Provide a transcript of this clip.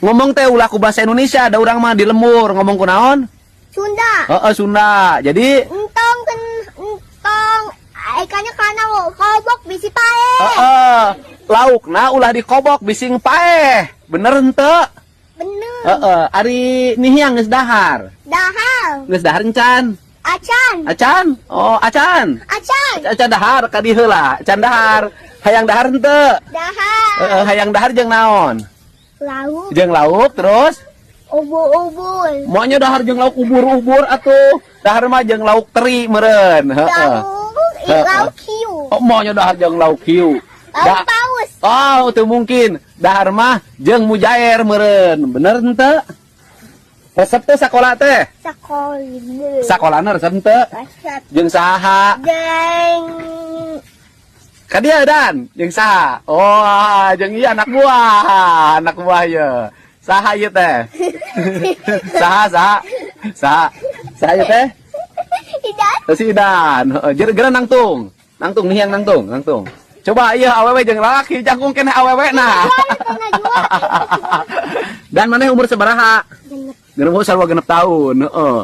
ngomong teh ulah ku bahasa Indonesia, ada orang mah di lembur ngomong kunaon? Sunda. Sunda. Jadi Entong ikannya karena kobok bisi pae. laukna ulah dikobok bising paeh. Bener henteu? Bener. Ari nihiang geus dahar. Dahal. Geus dahar encan. Acan. Acan? Oh, acan. Acan. Acan dahar ka dieu heula. Acan dahar. Hayang dahar henteu? Dahal. Hayang dahar jeung naon? Lauk. Jeung lauk terus Ubul-ubul. maunya dahar jeung lauk ubur-ubur atuh. Dahar mah jeung lauk teri meureun. Lauk hiu. Oh, maunya dahar jeung lauk hiu. Lauk paus. Oh, itu mungkin. Dahar mah jeung mujair meureun. Bener henteu? Resep teh sakola teh. Sakolide. Sakolana resep henteu? Resep. Jeung saha? Jeng. Ka dia dan jeung saha? Oh, jeung ieu anak buah. Anak buah ieu. Saha ieu teh? Saha ieu teh? Idan. Si Idan. Heeh, geura nangtung. Nangtung nih yang nangtung. Coba ieu awewe jeung lalaki jangkung keneh awewe nah. Dan maneh umur sabaraha? Genep. Umur sarua 6 tahun. Heeh.